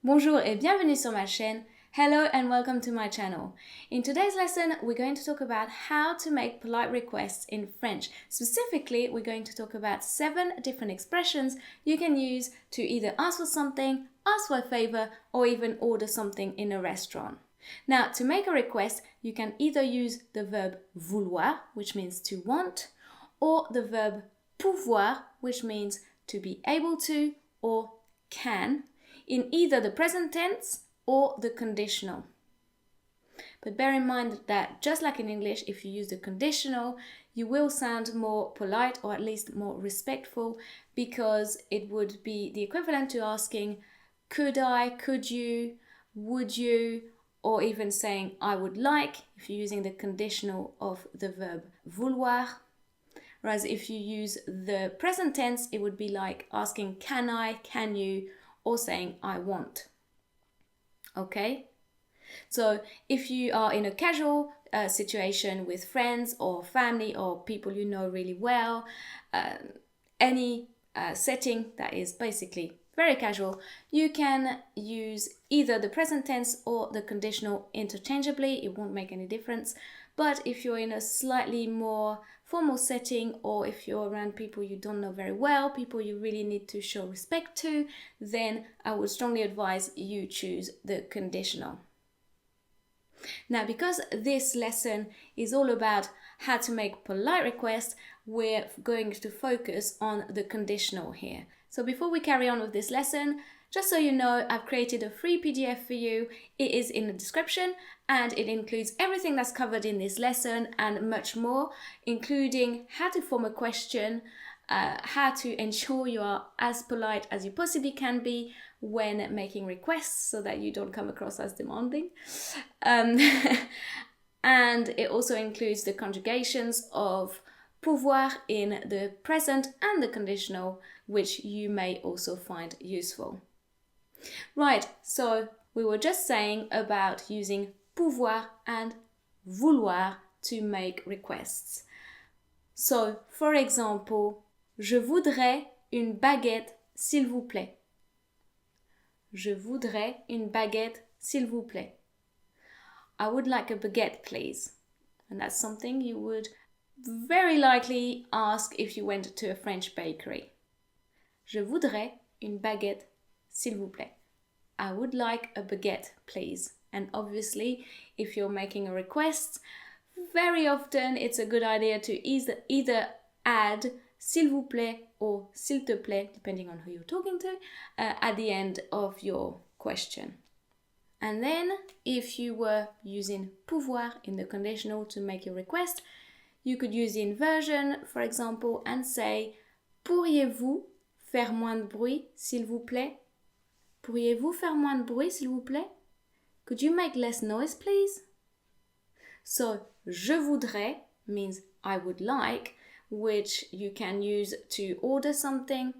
Bonjour et bienvenue sur ma chaîne. Hello and welcome to my channel. In today's lesson, we're going to talk about how to make polite requests in French. Specifically, we're going to talk about 7 different expressions you can use to either ask for something, ask for a favor, or even order something in a restaurant. Now, to make a request, you can either use the verb vouloir, which means to want, or the verb pouvoir, which means to be able to or can, in either the present tense or the conditional. But bear in mind that just like in English, if you use the conditional, you will sound more polite or at least more respectful because it would be the equivalent to asking, could I, could you, would you, or even saying I would like if you're using the conditional of the verb vouloir. Whereas if you use the present tense, it would be like asking can I, can you, or saying I want. Okay? So if you are in a casual situation with friends or family or people you know really well, any setting that is basically very casual, you can use either the present tense or the conditional interchangeably. It won't make any difference. But if you're in a slightly more formal setting, or if you're around people you don't know very well, people you really need to show respect to, then I would strongly advise you choose the conditional. Now, because this lesson is all about how to make polite requests, we're going to focus on the conditional here. So before we carry on with this lesson, just so you know, I've created a free PDF for you. It is in the description and it includes everything that's covered in this lesson and much more, including how to form a question, how to ensure you are as polite as you possibly can be when making requests so that you don't come across as demanding. And it also includes the conjugations of pouvoir in the present and the conditional, which you may also find useful. Right, so we were just saying about using pouvoir and vouloir to make requests. So, for example, je voudrais une baguette, s'il vous plaît. Je voudrais une baguette, s'il vous plaît. I would like a baguette, please. And that's something you would very likely ask if you went to a French bakery. Je voudrais une baguette, s'il vous plaît. I would like a baguette, please. And obviously, if you're making a request, very often it's a good idea to either add s'il vous plaît or s'il te plaît, depending on who you're talking to, at the end of your question. And then, if you were using pouvoir in the conditional to make your request, you could use the inversion, for example, and say, pourriez-vous faire moins de bruit, s'il vous plaît? Pourriez-vous faire moins de bruit, s'il vous plaît? Could you make less noise, please? So, je voudrais means I would like, which you can use to order something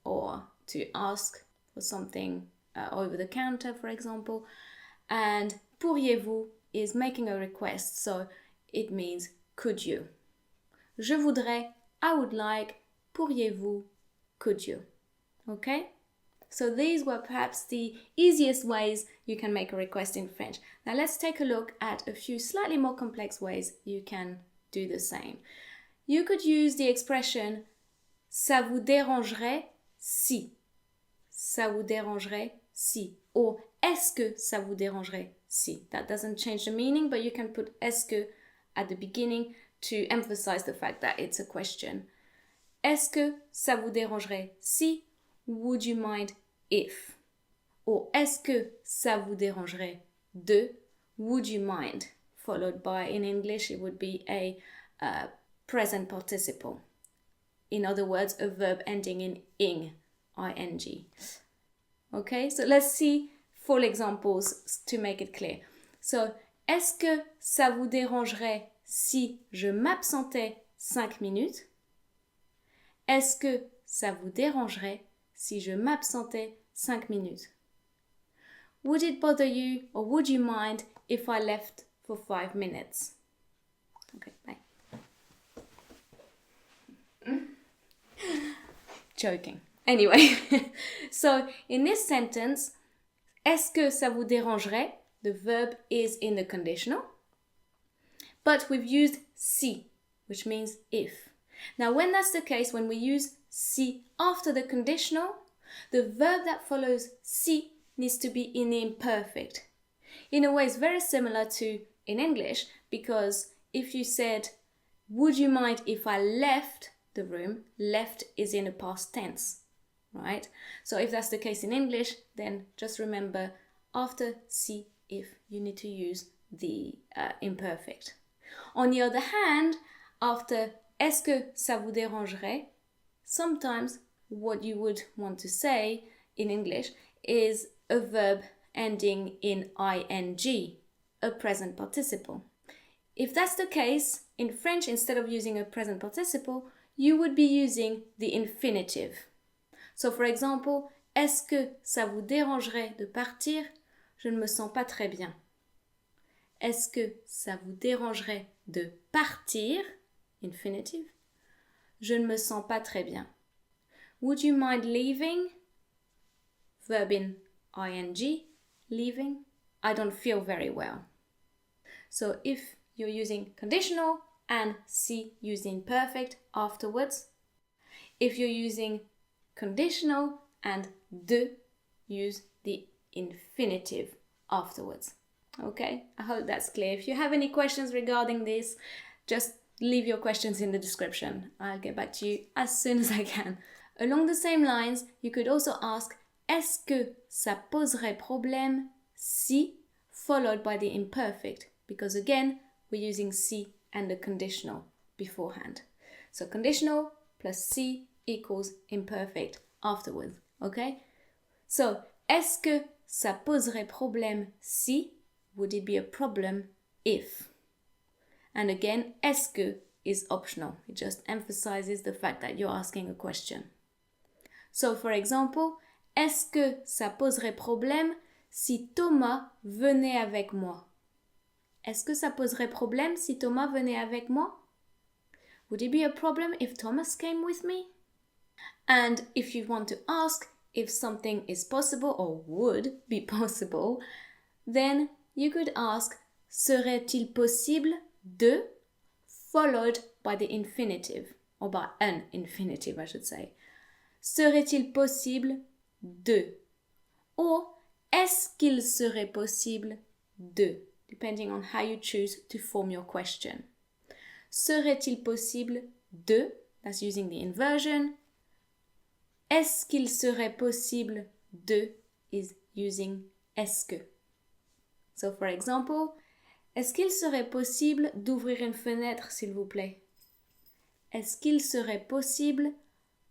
or to ask for something over the counter, for example. And pourriez-vous is making a request, so it means could you. Je voudrais, I would like, pourriez-vous, could you. Okay? So these were perhaps the easiest ways you can make a request in French. Now let's take a look at a few slightly more complex ways you can do the same. You could use the expression ça vous dérangerait si. Ça vous dérangerait si. Or est-ce que ça vous dérangerait si. That doesn't change the meaning, but you can put est-ce que at the beginning to emphasize the fact that it's a question. Est-ce que ça vous dérangerait si? Would you mind if? Or est-ce que ça vous dérangerait de? Would you mind? Followed by, in English, it would be a present participle. In other words, a verb ending in ing, ing. Okay, so let's see full examples to make it clear. So, est-ce que ça vous dérangerait si je m'absentais 5 minutes? Est-ce que ça vous dérangerait si je m'absentais 5 minutes? Would it bother you or would you mind if I left for 5 minutes? Okay, bye. Joking. Anyway, so in this sentence, Est-ce que ça vous dérangerait? The verb is in the conditional. But we've used si, which means if. Now, when that's the case, when we use si after the conditional, the verb that follows si needs to be in the imperfect. In a way, it's very similar to in English, because if you said, would you mind if I left the room? Left is in a past tense, right? So if that's the case in English, then just remember after si, if, you need to use the imperfect. On the other hand, after est-ce que ça vous dérangerait, sometimes what you would want to say in English is a verb ending in ing, a present participle. If that's the case, in French, instead of using a present participle, you would be using the infinitive. So for example, est-ce que ça vous dérangerait de partir? Je ne me sens pas très bien. Est-ce que ça vous dérangerait de partir? Infinitive. Je ne me sens pas très bien. Would you mind leaving? Verb in ing, leaving. I don't feel very well. So if you're using conditional and si used in perfect afterwards, if you're using conditional and de, use the infinitive afterwards. Okay, I hope that's clear. If you have any questions regarding this, just leave your questions in the description. I'll get back to you as soon as I can. Along the same lines, you could also ask, est-ce que ça poserait problème si, followed by the imperfect? Because again, we're using si and the conditional beforehand. So conditional plus si equals imperfect afterwards, okay? So, est-ce que ça poserait problème si? Would it be a problem if? And again, est-ce que is optional. It just emphasizes the fact that you're asking a question. So, for example, est-ce que ça poserait problème si Thomas venait avec moi? Est-ce que ça poserait problème si Thomas venait avec moi? Would it be a problem if Thomas came with me? And if you want to ask if something is possible or would be possible, then you could ask, serait-il possible de, followed by the infinitive, or by an infinitive, I should say. Serait-il possible de? Or, est-ce qu'il serait possible de? Depending on how you choose to form your question. Serait-il possible de? That's using the inversion. Est-ce qu'il serait possible de? Is using est-ce que. So, for example, est-ce qu'il serait possible d'ouvrir une fenêtre, s'il vous plaît? Est-ce qu'il serait possible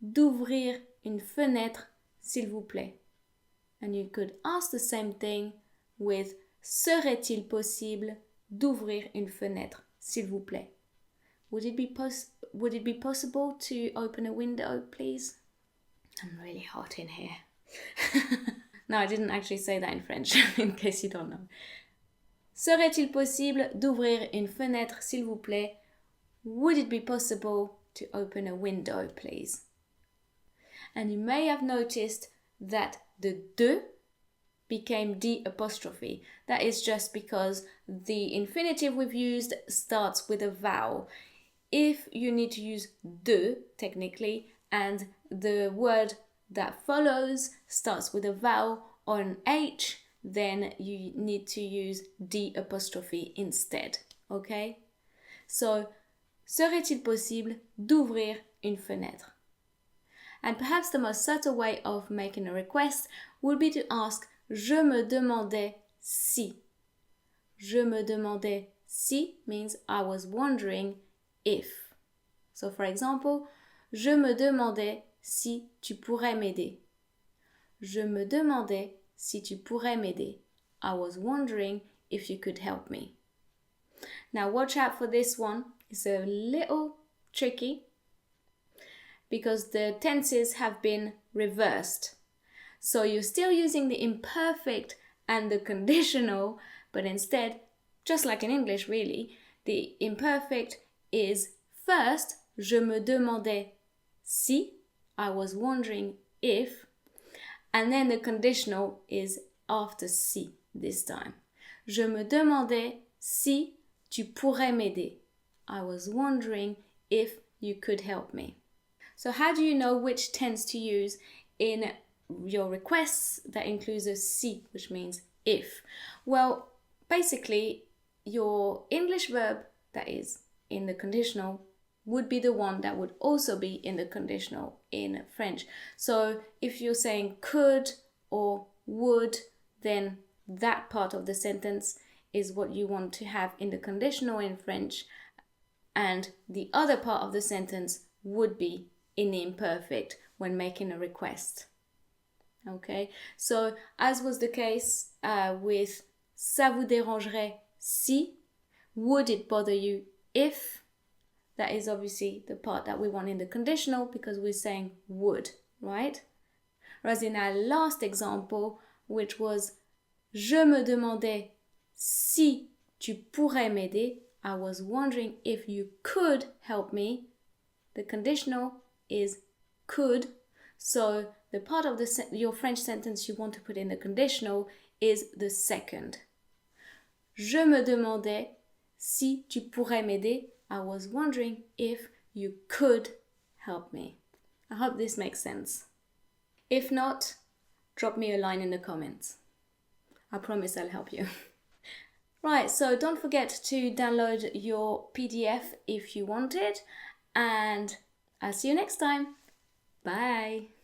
d'ouvrir une fenêtre, s'il vous plaît? And you could ask the same thing with serait-il possible d'ouvrir une fenêtre, s'il vous plaît? Would it be possible to open a window, please? I'm really hot in here. No, I didn't actually say that in French, in case you don't know. Serait-il possible d'ouvrir une fenêtre, s'il vous plaît? Would it be possible to open a window, please? And you may have noticed that the de became D apostrophe. That is just because the infinitive we've used starts with a vowel. If you need to use de, technically, and the word that follows starts with a vowel or an H, then you need to use D apostrophe instead, okay? So, serait-il possible d'ouvrir une fenêtre? And perhaps the most subtle way of making a request would be to ask, je me demandais si. Je me demandais si means I was wondering if. So, for example, je me demandais si tu pourrais m'aider. Je me demandais si tu pourrais m'aider. I was wondering if you could help me. Now watch out for this one. It's a little tricky because the tenses have been reversed. So you're still using the imperfect and the conditional, but instead, just like in English really, the imperfect is first, je me demandais si, I was wondering if, and then the conditional is after si this time. Je me demandais si tu pourrais m'aider. I was wondering if you could help me. So how do you know which tense to use in your requests that includes a si, which means if? Well, basically, your English verb that is in the conditional would be the one that would also be in the conditional in French. So if you're saying could or would, then that part of the sentence is what you want to have in the conditional in French, and the other part of the sentence would be in the imperfect when making a request. Okay, so as was the case with ça vous dérangerait si, would it bother you if, that is obviously the part that we want in the conditional because we're saying would, right? Whereas in our last example, which was je me demandais si tu pourrais m'aider, I was wondering if you could help me, the conditional is could, so the part of your French sentence you want to put in the conditional is the second. Je me demandais si tu pourrais m'aider. I was wondering if you could help me. I hope this makes sense. If not, drop me a line in the comments. I promise I'll help you. Right, so don't forget to download your PDF if you want it, and I'll see you next time. Bye.